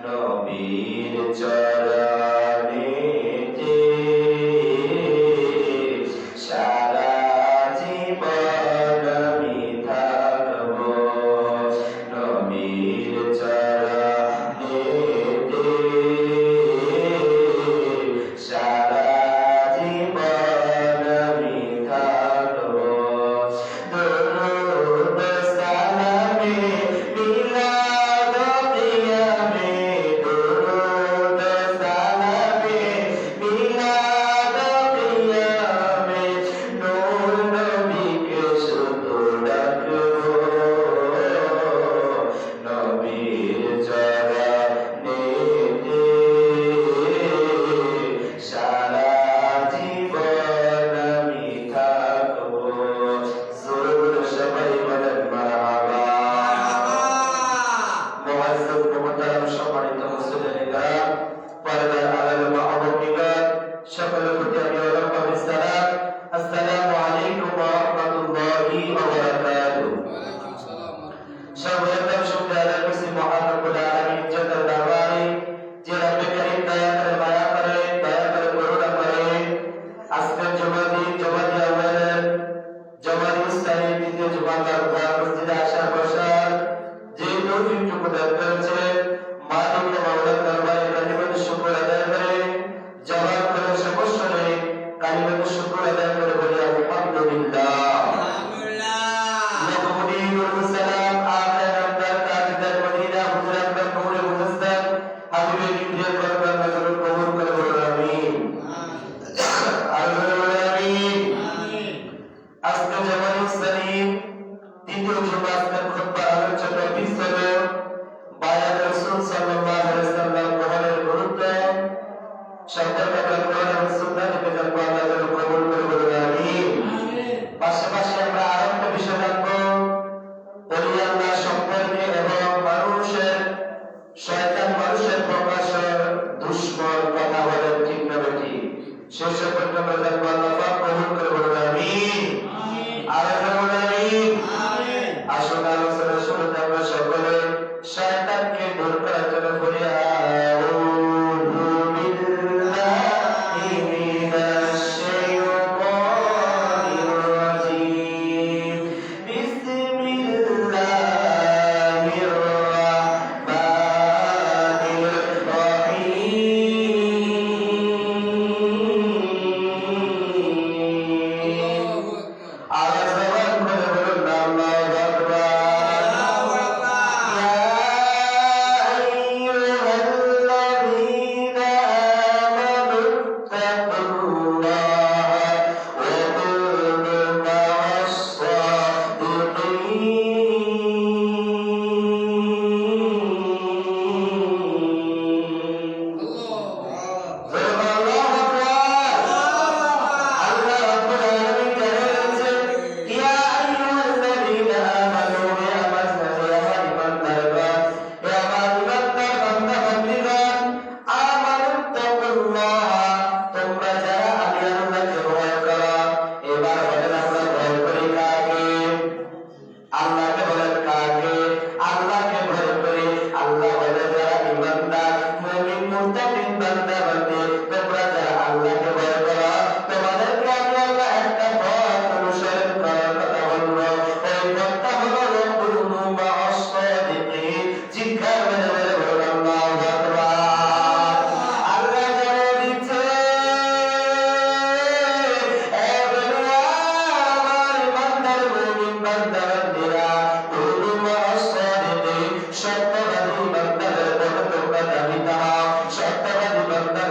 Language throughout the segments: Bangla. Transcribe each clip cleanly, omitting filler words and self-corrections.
নবীর চরণেতে পর্দার আড়াল মা-বোনেরা সকলের প্রতি আমি ওয়ালাইকুম আসসালাম। আসসালামু আলাইকুম ওয়া রাহমাতুল্লাহি ওয়া বারাকাতুহু। ওয়ালাইকুম আসসালাম। সর্বপ্রথম শুকরিয়া আদায় করছি মহান রব্বুল আলামিন জাল্লাল দরবারে, যে রব্বে কারীম দয়া করে মায়া করে দয়া করে করুণা করে আজকের জুমাদি আউয়ালের জমাদি ইসলামী দ্বিতীয় জুমার মসজিদে আসার বসার যে তৌফিকটুকু দান করেছে মালিক মাওলার দরবারে কালিমাতুশ শুকর আদায় করে জবান করে সমস্যরে কালিমাতুশ শুকর আদায় করে বলি আলহামদুলিল্লাহ। পাশাপাশি আমরা আরেকটা বিষয় রাখবো, ওলি আল্লাহ সম্পর্কে এবং মানুষের প্রকাশের দুশ্মন কথা বলেন ঠিক না বেঠিক, সে সম্পর্কে আমরা জানবো। আল্লাহ পাক কবুল করে বলুন আমিন। আর বলুন আমিন। আসুন আলোচনা শুরুতে আমরা সকলে শয়তানকে দূর করার জন্য বলি আউযু বিল্লাহি মিনাশ শাইতানির রাজীম। বিসমিল্লাহির রাহমানির রহিম। আল্লাহু আকবার। আল্লাহু আকবার। সত্যবাদী বান্দার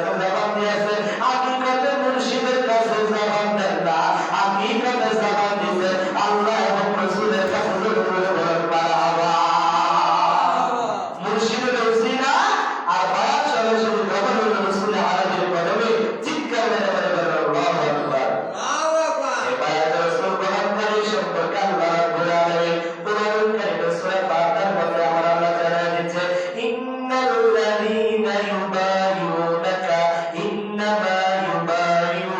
কাছে জবাব দিয়েছে, হাকিকতে মুর্শিদের কাছে জবাব দেন না, হাকিকতে জবাব দিয়েছে আল্লাহ এবং রাসূলের কাছে। মারহাবা। মুর্শিদের উসিলা আর বায়াত সরাসরি কবর রাসূল আরবির কদমে চিৎকার মেরে মেরে বলেন আল্লাহু আকবার। এই বায়াত রাসূল গ্রহণকারী সম্পর্কে আল্লাহ রাব্বুল আলামিন কোরআনুল কারীমে সূরা ফাতিহার মধ্যে আমার আল্লাহ জানায় দিচ্ছে, ইন্নাল্লাযীনা ইউবায়িউনাকা ইন্নামা ইউবায়িউনাল্লাহা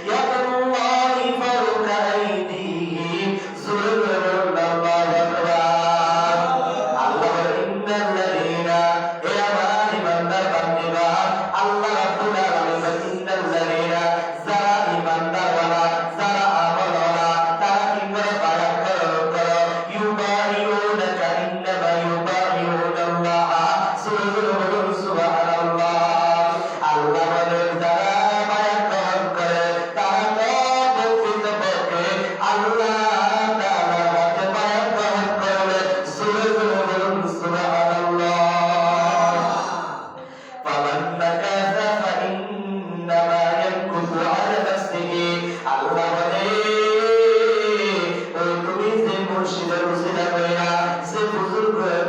ইয়াদুল্লাহি ফাওকা আইদিহিম। সুবহানাল্লাহু আকবার। আল্লাহ বলেন, ইন্নাল্লাযীনা, এ আমার ইমানদার বান্দীরা, আল্লাহ রাব্বুল আলামিন বলেন, ইন্নাল্লাযীনা, যারা ইমানদারওয়ালা, যারা আমলওয়ালা, তারা কি করে বায়াত করো, ইউবায়িউনাকা ইন্নামা ইউবায়িউনাল্লাহা। সুবহানাল্লাহ। আল্লাহ বলেন, যারা বায়াত গ্রহণ করে তারা তো প্রকৃতপক্ষে আল্লাহ তাআলার হাতে বায়াত গ্রহণ করবে। সুবহানাল্লাহ। ফামান নাকাযা ফাইন্নামা ইয়ানকুযু আলা নাফসিহি। আল্লাহ বলে, ওই তুমি যে মুর্শিদের উসিলা কইরা, যে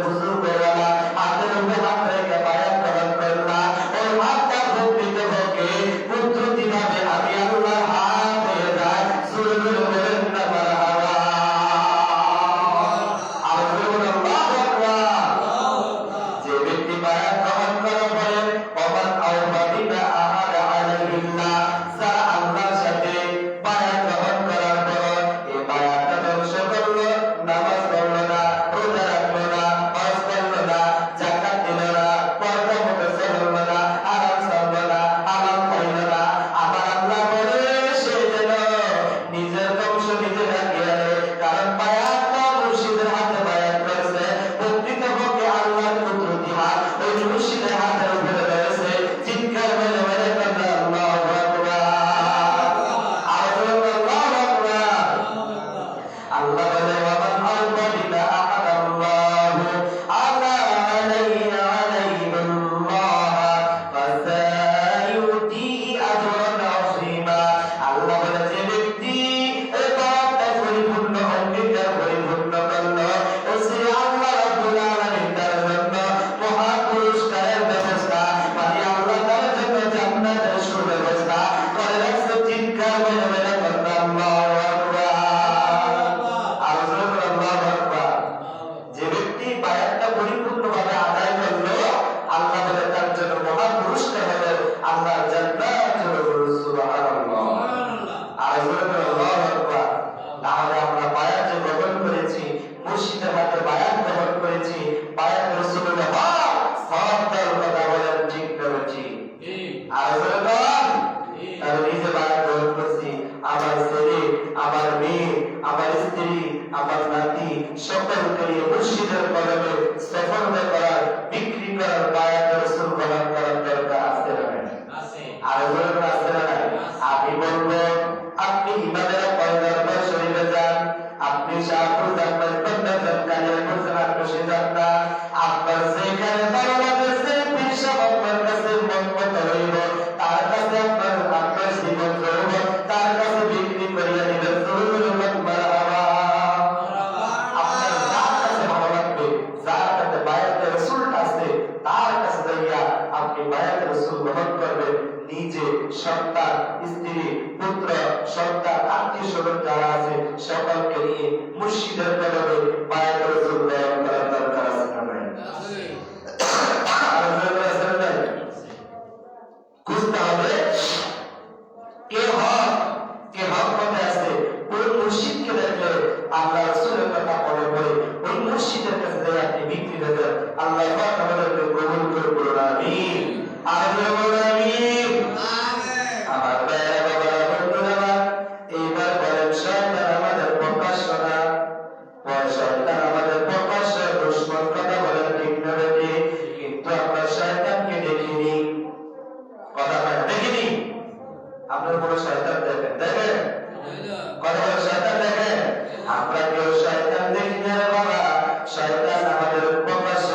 বুজুর্গওয়ালা হাতের উপরে হাত রেখে বায়াত গ্রহণ করলা, ওই হাতটা প্রকৃতপক্ষে কুদরতিভাবে আমি আল্লাহর হাত হয়ে যায়। সুবহানাল্লাহ। মারহাবা। আল্লাহু আকবার। যে ব্যক্তি বায়াত গ্রহণ করার পরে ওমান আওবাদিনা আহাদা আলাইহিল্লাহ, যারা আল্লাহর সাথে বায়াত গ্রহণ করার পর এই বায়াতটা ধ্বংস করলো, নামাজ পড়লো না, রোজা রাখলো না, হজ করলো না, যাকাত দিল না, পর্দা মতো চললো না, হারাম ছাড়লো না, হালাল খাইলো না, আমার আল্লাহ বলে সে যেন নিজের ধ্বংস নিজে রাখিয়ে আনে। কারণ বায়াতটা মুর্শিদের হাতে বায়াত করেছে, প্রকৃতপক্ষে আল্লাহর কুদরতি হাত ওই মুর্শিদের হাতের উপরে রয়েছে। চিৎকার মেরে মেরে বলেন আল্লাহু আকবার। আল্লাহু আকবার। আল্লাহ বলে, ওয়ামান আওবাদিনা আহাদাল্লাহু আলা আলাইহিল্লাহ ফাসায়ুতি আজরান আযীমা। আল্লাহ বলে, যে ব্যক্তি এই বায়াতটা পরিপূর্ণ অঙ্গীকার পরিপূর্ণ করলো, ও সে আল্লাহ রাব্বুল আলামিন তার জন্য মহা পুরস্কারের ব্যবস্থা, মানে আল্লাহ তার জন্য জান্নাতের সুব্যবস্থা করে রাখছে। চিৎকার মেরে মেরে বলেন আল্লাহু আকবার। আল্লাহু আকবার। যে ব্যক্তি বায়াতটা পরিপূর্ণভাবে আদায় করলো, আল্লাহ বলে তার জন্য মহা পুরস্কার হবে আল্লাহর জান্নাত। সুবহানাল্লাহ। আল্লাহু আকবার। তাহলে আমরা বায়াত যে গ্রহণ করেছি, মুর্শিদের হাতে বায়াত গ্রহণ করেছি, বায়াত রাসূলুল্লাহ সাল্লাল্লাহু কথা বলেন, ঠিক না ঠিক? তাহলে নিজে বায়াত গ্রহণ করছি, আমার ছেলে, আমার মেয়ে, আমার স্ত্রী, আমার নাতি সকলকে নিয়ে মুর্শিদের কদমে সফলতা করার, বিক্রি করার বায়াত রাসূল গ্রহণ করার দরকার আছে না নাই? আর বলবেন আছে না নাই? আমি বলবো, আপনি ইমামের পয়গম্বর শরীফে যান, আপনি শাহপুর জান্নাত পন্ডা কালিয়া গুজরাট বসে যান না, আপনার যেখানে বাংলাদেশে পেশা আপনার কাছে মত হইব, তার কাছে আপনার জীবন হইব, তার কাছে বিক্রি করিয়া দিবেন। মারহাবা। আপনার যার কাছে ভালো লাগবে, যার কাছে বায়াত রাসূল আছে, তার কাছে যাইয়া আপনি বায়াত রাসূল গ্রহণ করবেন। নিজে, সন্তান, স্ত্রী, পুত্র, সন্তান, আত্মীয় স্বজন যারা আছে সকলকে নিয়ে মুর্শিদের কদমে বায়াত রাসূল গ্রহণ করার দরকার আছে না নাই? খুঁজতে হবে কে হক, কে হক পথে আছে। কোন মুর্শিদকে দেখলে আল্লাহ রাসূলের কথা মনে পড়ে, ওই মুর্শিদের কাছে যাই আপনি বিক্রি দেবেন। আল্লাহ পাক আমাদেরকে কবুল করে বলুন আমিন। আমিন বলুন আমিন। আমার ভাইয়েরা, বাবারা, বন্ধুরা, এইবার বলেন, শয়তান আমাদের প্রকাশ্য না, শয়তান আমাদের প্রকাশ্য দুশমন, কথা বলেন ঠিক না ঠিক? কিন্তু আমরা শয়তানকে দেখিনি, কথা বলেন দেখিনি। আপনার কোনো শয়তান দেখেন? দেখেন? কথা বলেন শয়তান দেখেন? আমরা কেউ শয়তান দেখি না রে বাবা। শয়তান আমাদের প্রকাশ্য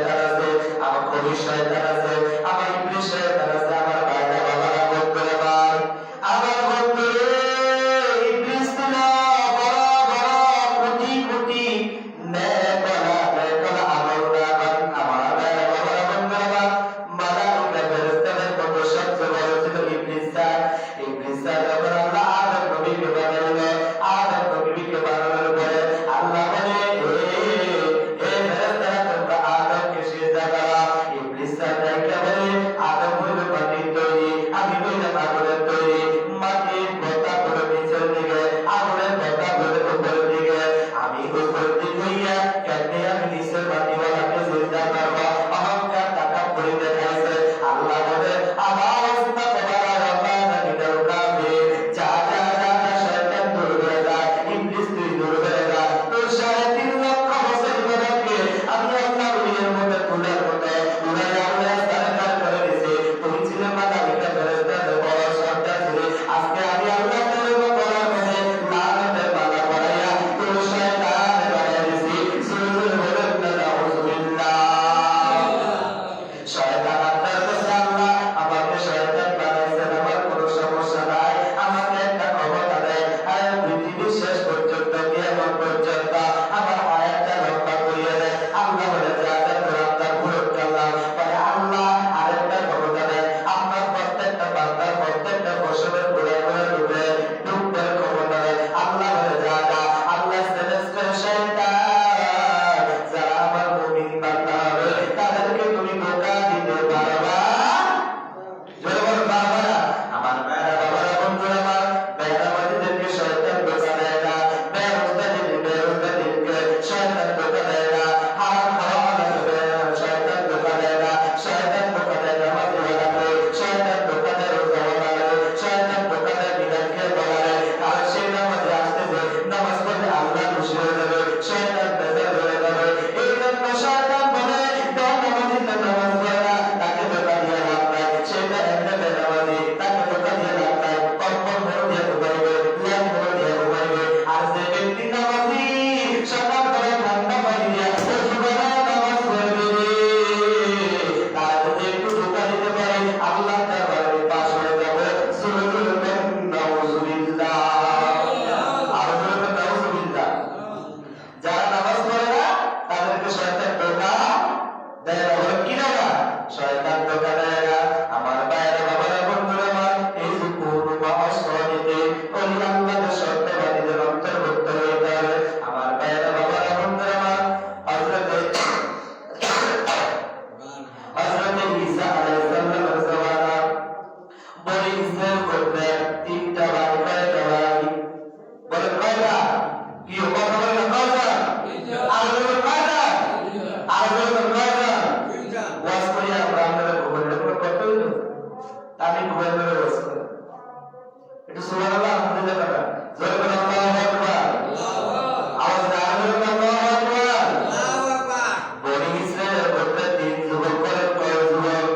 শয়তান আছে, আমার খবিশ শয়তান আছে, আমার ইবলিস শয়তান আছে, আমার ভাইরা বাবারা বন্ধুরা আমার, আমার বন্ধুরে ইবলিস ছিল বড় বড় কোটি কোটি নেকলা নেকলা আমলরা আমার ভাইরা বাবারা বন্ধুরা আমার, মালাইকা ফেরেশতাদের কত সবচেয়ে বড় ছিল ইবলিস স্যার। ইবলিস স্যার যখন আল্লাহ আদম নবীকে বানাইলো, আদম নবীকে বানানোর পরে আল্লাহ বলে ফেরেশতারা তোমরা আদমকে সিজদা করো। ইবলিস স্যার ডাইকা বলে আদম হইল মাটির তৈরি, আমি হইলাম আগুনের তৈরি, মাটির ভর্তা করে নিচের দিকে, আগুনের ভর্তা করে উপরের দিকে, আমি উপরের দিক হইয়া কেমনে আমি নিচের মাটিওয়ালাকে সিজদা করবো, অহংকার টাকা করে দেখাইছে। আল্লাহ বলে আমার অবস্থা তোমার রহমান নিদার কাবে, যা যা যা শয়তান দূর হয়ে যা, ইবলিস তুই দূর হয়ে যা, তোর 3.5 লক্ষ বছর ধরে আমি আল্লাহ উড়িয়ে মধ্যে তুলার মতো উড়াইয়া উড়াইয়া সারেন্ডার করে দিয়েছি। তুমি ছিলে মালাইকা ফেরেশতাদের বড় সর্দার ছিলে, আজকে আমি আল্লাহ তোর বলার মধ্যে লানতের মালা পরাইয়া তোর শয়তান বানাইয়া দিয়েছি। সুরুল বলেন না নাউযুবিল্লাহ। শয়তান আপনার কাছে আল্লাহ আমাকে শয়তান বানাইছেন, আমার কোনো সমস্যা নাই, আমাকে একটা ক্ষমতা দেয়, আর পৃথিবীর শেষ পর্যন্ত কিয়ামত পর্যন্ত আমার হায়াতটা লম্বা করিয়ে দেয়। আল্লাহ বলে যা যা তোর আপনার পূরণ করলাম। পরে আল্লাহ আরেকটা ক্ষমতা দেয়, আপনার প্রত্যেকটা বান্দার প্রত্যেকটা ফসলের গোড়ায় গোড়ায় ডুবে ডুববার ক্ষমতা দেয়। আল্লাহ বলে যা যা আল্লাহ সেলেস করে শয়তান যারা আমার মুমিন বান্দা হবে তাদেরকে তুমি ধোঁকা দিতে পারবা। জোরে বলো পারবা না। আমার ভাইরা বাবারা বন্ধুরা আমার, বেনামাজিদেরকে শয়তান ধোঁকা দেয় না, বেরোজগারদেরকে শয়তান ধোঁকা দেয় না, হারাম খাওয়াওয়ালাকে শয়তান ধোঁকা দেয় না, শয়তান ধোঁকা দেয় নামাজিওয়ালাকে, শয়তান ধোঁকা দেয় রোজাওয়ালাকে, শয়তান ধোঁকা দেয় বিনা খেয়ে বলারে। আর সেই নামাজে আসতেছে, নামাজ পড়লে আল্লাহ খুশি হয়ে যাবে, শয়তান বেজার হয়ে যাবে। এই জন্য শয়তান বলে বেনামাজি তো নামাজ পড়ে না, তাকে ধোঁকা দিয়ে লাভ নাই, সেটা এমনি বেনামাজি, তাকে ধোঁকা দিয়ে লাভ নাই, কম্বল ভরে দিয়ে ঘুমাইবে, ল্যাম্প ভরে দিয়ে ঘুমাইবে। আর যে ব্যক্তি নামাজি সকাল করে ঠান্ডা পানি দিয়া ওযু করে নামাজ পড়বে, তার যদি একটু ধোঁকা দিতে পারে আল্লাহ তার বাড়ির পাশ হয়ে যাবে। সুরুল বলেন নাউযুবিল্লাহ। আর বলেন নাউযুবিল্লাহ। যারা নামাজ পড়ে না তাদেরকে শয়তান ধোঁকা দেয় না। বলে কি না শয়তান ধোঁকা দেয় না। আমার ভাইরা বাবারা বন্ধুরা আমার, এই যে কোন মহাসনিতে ওই আল্লাহর সত্যবাদীদের অন্তর্ভুক্ত হইতে হবে। আমার ভাইরা বাবারা বন্ধুরা আমার, হযরতে ঈসা আলাইহিস সালামের জামানা বনি ইসরাইল করতে 3টা বাড়ি, কয়টা বাড়ি বলেন? কয়টা? কি কথা বলেন? কয়টা? আর বলেন কয়টা? আর বলেন কয়টা? ওয়াজ করি আমরা আপনাদের ঘুমের উপর কত হইল, আমি ঘুমের উপর ওয়াজ করি। একটু সুবহানাল্লাহ আলহামদুলিল্লাহ বলেন। জোরে বলেন আল্লাহু আকবার। আওয়াজ দাঁড়া বলেন আল্লাহু আকবার। বনি ইসরাইলের করতে 3 যুবক করেন, কয় যুবক?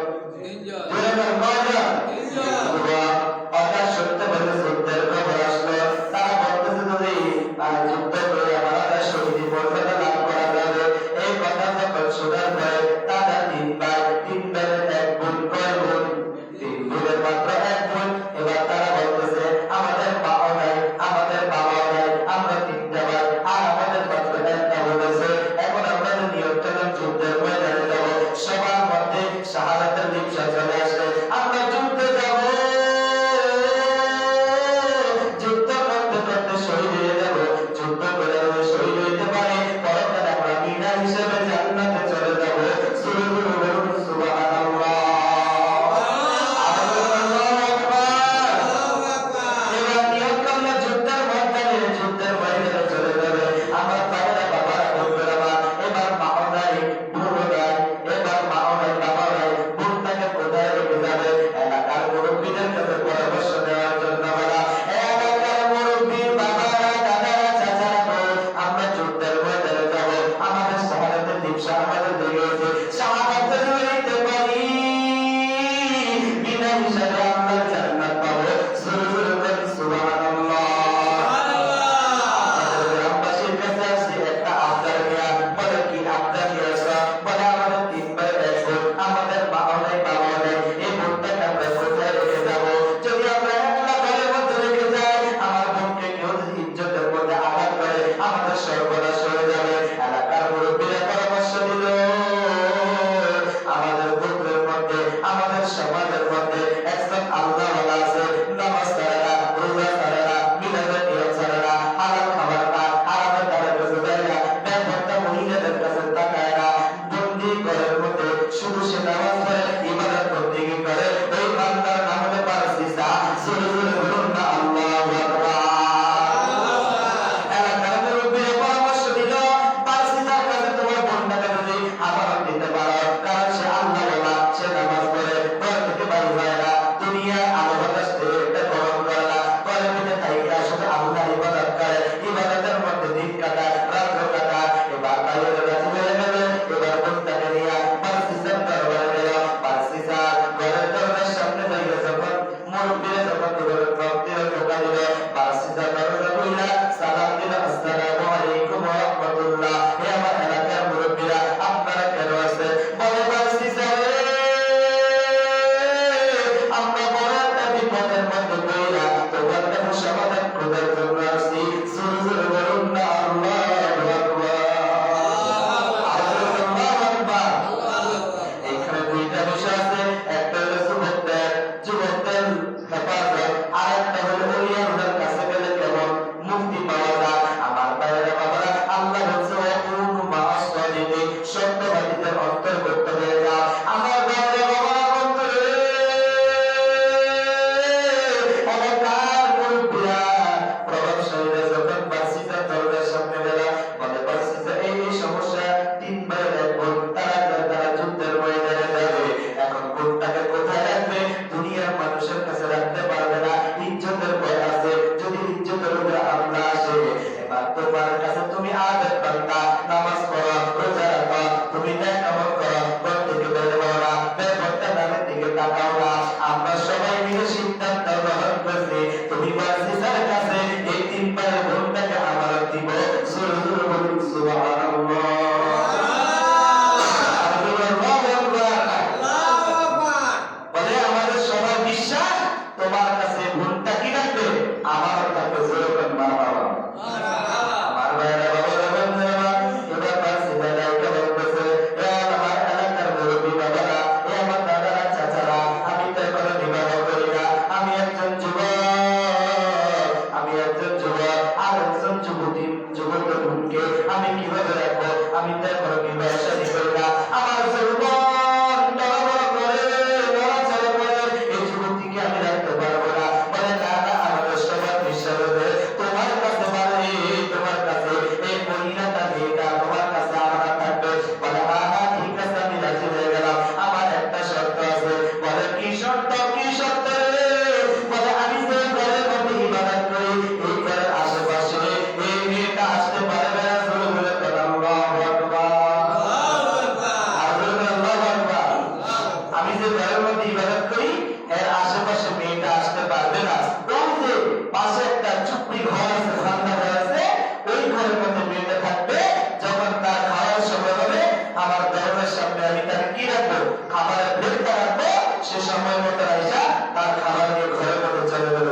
যে ঘরের মধ্যে ইবাদত করি এর আশেপাশে মেয়েটা আসতে পারবে না। ওই যে পাশে একটা চুপড়ি ঘর আছে, ঠান্ডা ঘর আছে, ওই ঘরের মধ্যে মেয়েটা থাকবে। যখন তার খাওয়ার সময় হবে আমার দরজার সামনে আমি তাকে কি রাখবো, খাবারের প্লেটটা রাখবো। সে সময় মতো আইসা তার খাবার নিয়ে ঘরের মধ্যে চলে গেল।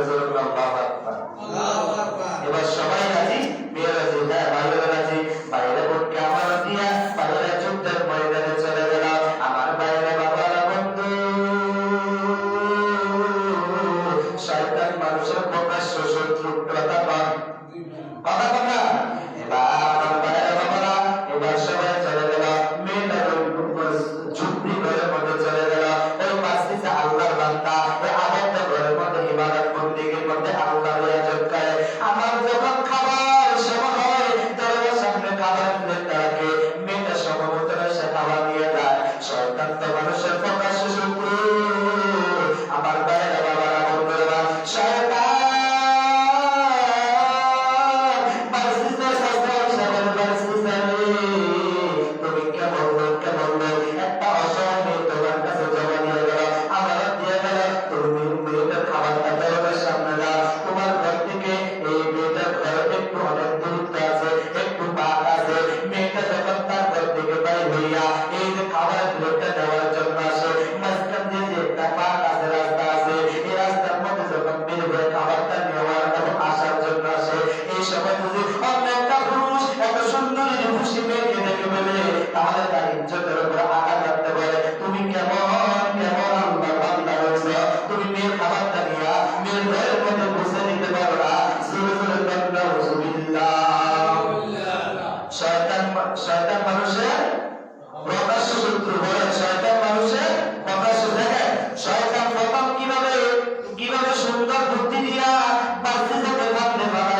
এবার সবাই রাজি, মেয়েরা রাজি, হ্যাঁ ভাইয়েরা রাজি। বাইরে বোনকে আমার দিয়া বাইরে যুদ্ধের ময়দানে চলে গেল। আমার বাইরে বাবারা বন্ধু, শয়তান মানুষের প্রকাশ্য শত্রু, কথা কন, কথা কন না। এবার আমার বাইরে বাবারা এবার সবাই চলে গেল। মেয়েটা ঝুপড়ি ঘরের মধ্যে চলে গেল। ওই পাশে আল্লাহর বান্দা এই আবদ্ধ ঘরের মধ্যে ইবাদত বন্দেগীর মধ্যে আল্লাহর ইবাদত করে। আমার যখন খাবার সময় হয় দরজার সামনে খাবার প্লেটটা রাখে, মেয়েটা সম্ভবত সে খাবার নিয়ে যায়। শয়তান তো মানুষের প্রকাশ্য শত্রু। আমার বাইরে বাবারা বন্ধুরা, শয়তান তুমি কেমন লোক, কেমন লোক, একটা অসহায় তোমার কাছে জমা দিয়ে গেল, আমার দিয়ে গেল। তুমি মেয়েটার খাবারটা দরজার সামনে দাও। তোমার ঘর থেকে এই মেয়েটার ঘর একটু অনেক দূরত্ব আছে, একটু পাক আছে। মেয়েটা যখন তার ঘর থেকে বাইর হইয়া এই যে খাবার প্লেটটা দেওয়ার জন্য আসে, মাঝখান দিয়ে যে একটা পাক আছে, রাস্তা আছে, এই রাস্তার মধ্যে যখন বের হয়ে খাবারটা নেওয়ার এবং আসার জন্য আসে, এই সময় যদি অন্য একটা পুরুষ একটা সুন্দরী খুশি মেয়েকে দেখে ফেলে, তাহলে তার ইজ্জতের উপর আঘাত লাগতে পারে। তুমি কেমন কেমন আল্লাহ বান্দা হয়েছ, তুমি মেয়ের খাবারটা নিয়া মেয়ের ঘরের মধ্যে বসে নিতে পারো না। শয়তান মানুষের প্রকাশ্য শত্রু। বলেন শয়তান মানুষের প্রকাশ্য। দেখেন শয়তান প্রথম কিভাবে কিভাবে সুন্দর বুদ্ধি দিয়া বাচ্চাকে ভাবতে পারে।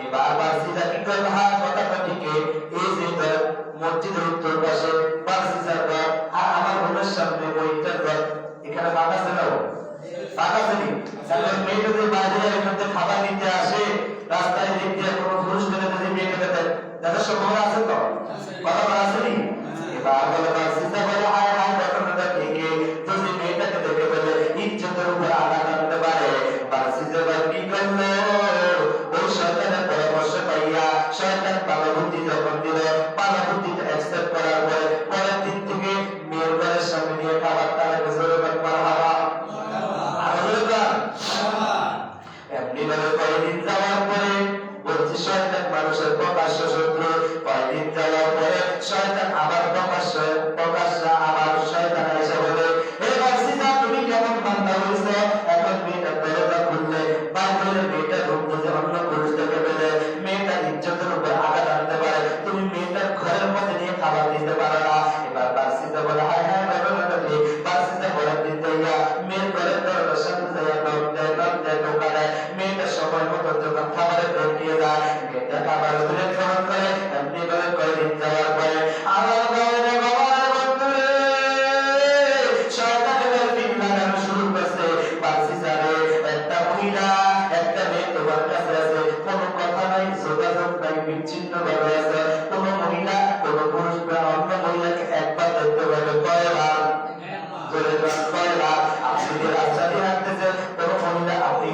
এবার বাচ্চা কি করবে, হাত কথাটা ঠিক এই যে মসজিদের উত্তর পাশে বাচ্চার ঘর আর আমার ঘরের সামনে ওইটার ঘর, এখানে বাদ আছে না, বাদ আছে নি? তাহলে মেয়েটা যে বাইরে এখান থেকে খাবার নিতে আসে, রাস্তায় দিক দিয়ে কোনো পুরুষ মেয়ে যদি মেয়েটাকে দেখার সম্ভাবনা আছে তো, কথা বলা আছে নি? এবার বলে বাচ্চা বলে হায় হায় ঘটনাটা ঠিক, যদি মেয়েটাকে দেখে ফেলে ইজ্জতের উপর আঘাত আনতে পারে। বাচ্চা কি করলো, ওই শয়তানের পরামর্শ পাইয়া শয়তান পালা বুদ্ধি যখন দিল, পালা বুদ্ধিটা অ্যাকসেপ্ট করার পরে পরের দিন থেকে মেয়ের ঘরের সামনে নিয়ে খাবারটা এমনি ভাবে কয়েকদিন যাওয়ার পরে বলছি শয়তান মানুষের প্রকাশ্য শত্রু। কয়েকদিন যাওয়ার পরে শয়তান আবার প্রকাশ্য আবার শয়তান এসে বলে, এবার সীতা তুমি কেমন বান্দা হয়েছ, এখন মেয়েটা দরজা খুললে বাইরে মেয়েটা রূপ বুঝে অন্য পুরুষ দেখে ফেলে মেয়েটার ইজ্জতের উপর আঘাত আনতে পারে, তুমি মেয়েটার ঘরের মধ্যে নিয়ে খাবার দিতে পারো না। এবার বার্ষিতা বলে হায় হায় ঘটনাটা কি, বার্ষিতা ঘরের দিন যাইয়া মেয়ের ঘরের দরজার সামনে যাইয়া নখ দেয় টোকা দেয়। মেয়েটা সময় মতো যখন খাবারের প্লেট নিয়ে যায়, মেয়েটা খাবার প্লেট গ্রহণ করে। এমনি ভাবে কয়েকদিন যাওয়ার পরে আমার বাইরে বাবার বন্ধুরে শয়তানের পিন লাগানো শুরু করছে। বার্ষিতারে একটা মহিলা একটা মেয়ে তোমার কাছে আছে, কোনো কথা নাই, যোগাযোগ নাই, বিচ্ছিন্ন ভাবে আছে। কোনো মহিলা কোনো পুরুষ বা অন্য মহিলাকে একবার দেখতে পারবে কয়বার, কয়বার আপনি রাস্তা দিয়ে হাঁটতেছেন, কোনো মহিলা আপনি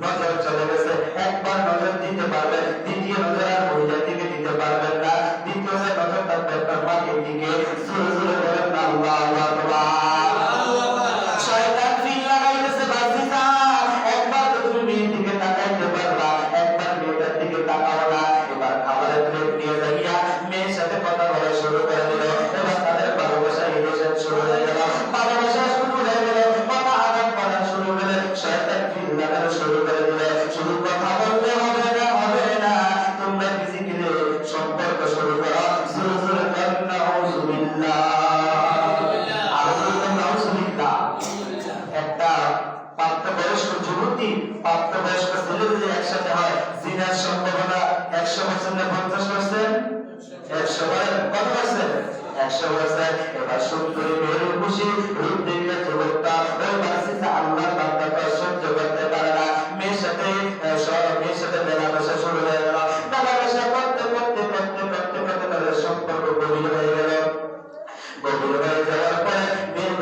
নজর চলে গেছে, একবার নজর দিতে পারবেন, দ্বিতীয় নজর আর মহিলার দিকে দিতে পারবেন না, দ্বিতীয় নজর তার পেটটার মাটির দিকে জোরে জোরে বলেন না আল্লাহু আকবার। শয়তান ফিল লাগাইতেছে বাজিতা, একবার তো তুমি মেয়ের দিকে তাকাইতে পারবা, একবার মেয়েটার দিকে তাকাও না। এবার খাবারের প্লেট নিয়ে যাইয়া মেয়ের সাথে কথা বলা শুরু করে দিল। এবার তাদের ভালোবাসা রিলেশন শুরু হয়ে গেল, ভালোবাসা শুরু হয়ে গেল, কথা আদান প্রদান শুরু হলে শয়তান ফিল লাগানো শুরু করে দিলে। শুধু কথা বলতে হবে না, হবে না, তোমরা ফিজিক্যালি সম্পর্ক শুরু করো। জোরে জোরে বলেন নাউজুবিল্লাহ, নাউজুবিল্লাহ। একটা প্রাপ্তবয়স্ক যুবতী প্রাপ্তবয়স্ক ছেলে যদি একসাথে হয়, জিনার সম্ভাবনা 100% না 50%? 100%। কত পার্সেন্ট? 100%। এবার সুন্দরী মেয়ের খুশি রূপ দেখলে যুবকটা ওই বাসিতে আল্লাহর বান্দাকে সহ্য করতে পারে না। মেয়ের সাথে মেলামেশা শুরু হয়ে গেল। মেলামেশা করতে করতে করতে করতে করতে তাদের সম্পর্ক গভীর হয়ে গেল। গভীর হয়ে যাওয়ার পরে মেয়ের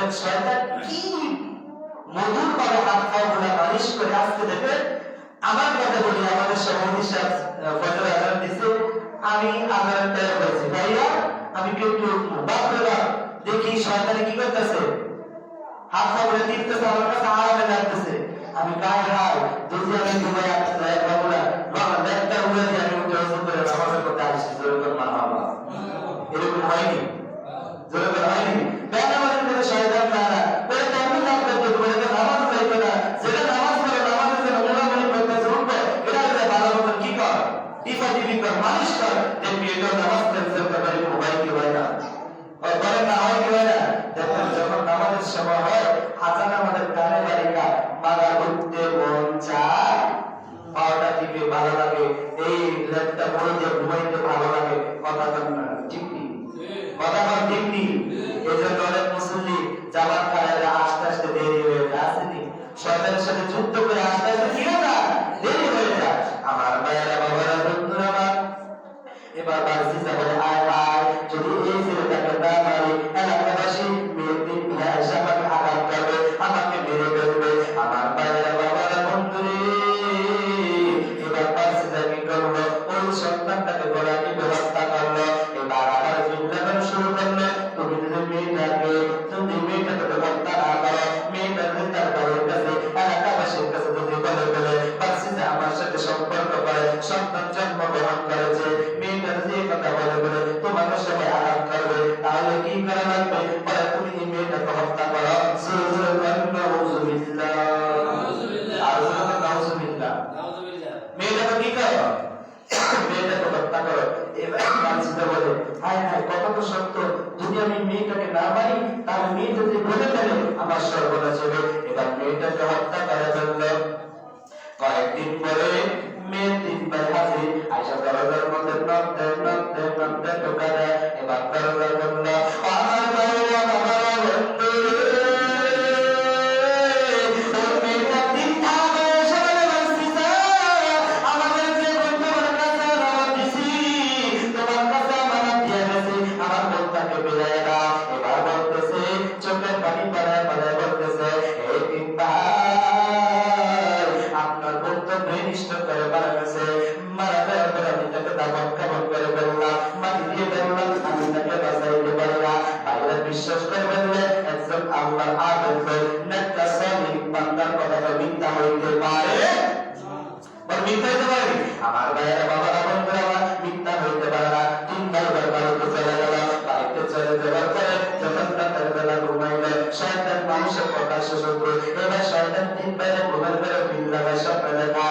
দেখবেন শয়তান কি মধুর ভাবে হাত পা গুলা মালিশ করে আসতে দেখে। আমার কথা বলি, আমাদের সভাপতি সাহেব ফজর আজান দিচ্ছে, আমি আজান তৈরি হয়েছি, ভাইয়া আমি কিন্তু বাপরা দেখি শয়তানে কি করতেছে, হাত পা গুলা টিপতেছে, আমার কাছে আরামে লাগতেছে। আমি গায়ে হাই যদি আমি ঘুমাই আসতে বাবুরা বাবা একটা উড়ে দিয়ে আমি উঠে ওষুধ করে নামাজ করতে আসছি, যেরকম মা বাবা এরকম হয়নি, যেরকম হয়নি। কেন আমাদের কাছে শয়তান না বলে তেমন লাভ করতে বলে নামাজ চাইবে না, যেটা নামাজ পড়ে নামাজের জন্য মোড়ামুড়ি করতেছে উঠবে, এটা ভালো মতন কি কর টিপা টিপি কর মালিশ কর, দেখবি এটা নামাজ পড়তে পারে মোবাইল কি হয় না বলে না হয় কি হয় না। দেখেন যখন নামাজের সময় হয় আজান আমাদের কানে বাড়িকা মালা করতে মন চায়, পাওয়াটা টিপে ভালো লাগে, এই লেপটা পরে যে ঘুমাইতে ভালো লাগে, কথা ঠিক নেই, কথা ঠিক নেই। এই জন্য অনেক মুসল্লি জামাত খায় আস্তে আস্তে দেরি হয়ে যায়, আসেনি শয়তানের সাথে যুদ্ধ করে আস্তে আস্তে কি হয় না দেরি হয়ে যায়। আমার ভাইয়েরা বাবারা বন্ধুরা আমার এবার বাড়ছি যাবে আয় আয় যদি এই ছেলেটাকে না মারি এলাকাবাসী মেয়েদের বিয়ে এসে আমাকে আঘাত করবে, আমাকে মেরে ফেলবে। আমার ভাইয়েরা বাবারা বন্ধুরে এবার বাড়ছি যাবে করলো ওই সন্তানটাকে গড়াকে ব্যবস্থা করলো। এবার আবার বিদ্যালয় শুরু করলে তুমি যদি মেয়েটাকে যদি মেয়েটাকে হত্যা না করো, মেয়েটা যদি তার বাড়ির কাছে এলাকাবাসীর কাছে যদি বলে বলে বাড়ছি যে আমার সাথে সম্পর্ক করে সন্তান জন্মগ্রহণ করেছে, মেয়েটা যে কথা বলে বলে তোমাকে সবাই আঘাত করবে, তাহলে কি করা লাগবে বলে তুমি এই মেয়েটাকে হত্যা করো। মেয়েটাকে কি করো, মেয়েটাকে হত্যা করো। এবার বলে হায় হায় কথা তো সত্য, যদি আমি মেয়েটাকে না মারি তাহলে মেয়েটা যদি বলে ফেলে আমার সর্বনাশ হবে। এবার মেয়েটাকে হত্যা করা জন্য কয়েকদিন পরে মেয়ে 3 বার হাসি আয়সা দরজার মধ্যে নড়তে ঢোকা দেয়। এবার দরজার বলল আমার ভাইরা বাবারা বন্ধু বিশ্বাস করবেন না একজন আল্লাহর আদম নেতা সালিক বান্দার কথা মিথ্যা হইতে পারে, মিথ্যা হইতে পারে। আমার ভাইয়েরা বাবারা বন্ধুরা আমার মিথ্যা হইতে পারে না। 3 বার বাড়িতে চলে গেল, বাড়িতে চলে যাওয়ার পরে যখন রাতের বেলা ঘুমাইল শয়তান মানুষের প্রকাশ্য শত্রু। এবার শয়তান 3 বারে ঘুমের পরে বিল্লাহ স্বপ্নে দেখা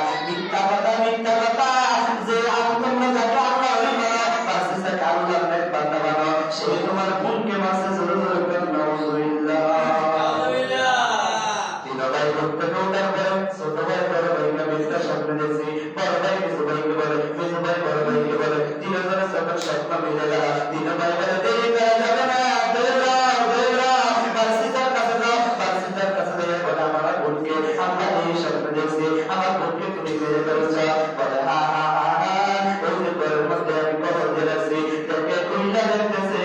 মিথ্যা কথা যে তোমরা যাকে আল্লাহ আল্লাহর নেক বান্দা বানাও, সে তোমার বোনকে মারছে জোরে জোরে করে নাউজুবিল্লাহ। তিন ভাই প্রত্যেকে উঠার পরে ছোট ভাই বড় ভাইকে মিথ্যা স্বপ্ন দেখছি, বড় ভাই মেজো ভাইকে বলে, মেজো ভাই বড় ভাইকে বলে, তিনজনে যখন স্বপ্ন মিলে গেল 3 ভাই বলে দেরি করা যাবে না, দৌড়াও বার্সিতার কাছে যাও, বার্সিতার কাছে গিয়ে বলে আমার বোনকে আমরা এই স্বপ্ন দেখছি, আমার বোনকে তুমি মেরে ফেলেছ। বলে হা হা হা হা ওই যে ঘরের মধ্যে আমি কবর দিয়ে রাখছি তোকে খুইলা দেখতেছে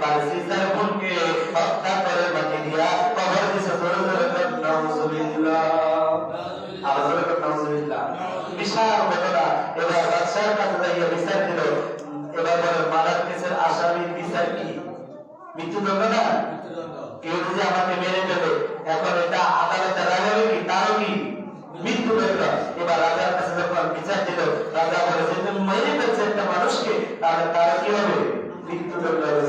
বার্সিতার বোনকে হত্যা করে মাটি দিয়া কবর দিছে। জোরে জোরে করে নাউজুবিল্লাহ, আর জোরে করে নাউজুবিল্লাহ। বিশাল ঘটনা। এবার বাদশার কাছে যাইয়া বিচার দিল। এবার বলে মারার কেসের আসামির বিচার কি? মৃত্যুদণ্ড না? কেউ যদি আমাকে মেরে ফেলে এখন এটা আদালতে রাগাবে কি? তারও কি মৃত্যুদণ্ড। এবার রাজার কাছে যখন বিচার দিল রাজা বলে যে তুমি মেরে ফেলছে একটা মানুষকে, তাহলে তার কি হবে? মৃত্যুদণ্ড হবে।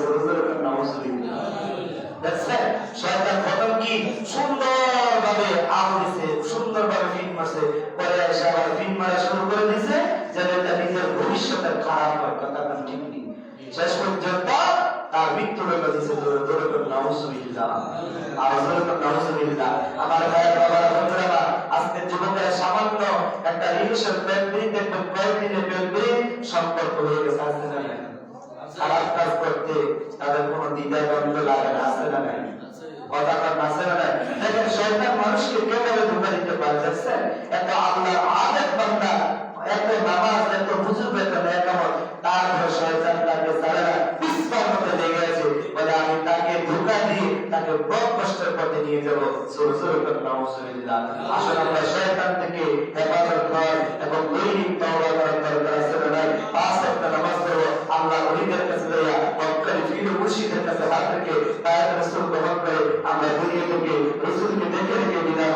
শয়তান প্রথম কি সুন্দরভাবে দিছে, সুন্দরভাবে ফিট মারছে, পরে এসে আবার ফিট মারা শুরু করে দিছে যেন এটা নিজের ভবিষ্যতের খারাপ হয়, কথা ঠিক নেই। শেষ পর্যন্ত তার মৃত্যুদণ্ড দিছে। জোরে জোরে করে নাউজুবিল্লাহ, আর জোরে করে নাউজুবিল্লাহ। আমার ভাইয়ের বাবারা বন্ধুরা আজকের যুবকেরা সামান্য একটা রিলেশন কয়েকদিনের সম্পর্ক হয়ে গেছে, আসতে জানে খারাপ কাজ করতে তাদের কোনো দ্বিধা দ্বন্দ্ব লাগে না, আসতে না নাই কথা আছে না নাই। দেখেন শয়তান মানুষকে কিভাবে ধোঁকা দিতে পারে দেখছেন? এত আল্লাহর আদেশ বান্দা, এত নামাজ, এত হুজুর বেতন একামত, তারপর শয়তান তাকে ছাড়ে না পিছপা মধ্যে লেগে আছে। বলে আমি তাকে ধোঁকা দিয়ে তাকে নিয়ে যাব সুর সুর করে নাউজুবিল্লাহ আসলে আমরা শয়তান থেকে হেফাজত হয় এবং দৈনিক তওবা করার দরকার আছে না নাই পাঁচ ওয়াক্ত নামাজ পড়ো আল্লাহ ওলিদের কাছে যাইয়া হক্কানি পীর মুর্শিদের কাছে হাত রেখে তার রাসূল গ্রহণ করে আমরা দুনিয়া থেকে রাসূলকে দেখে দেখে বিদায়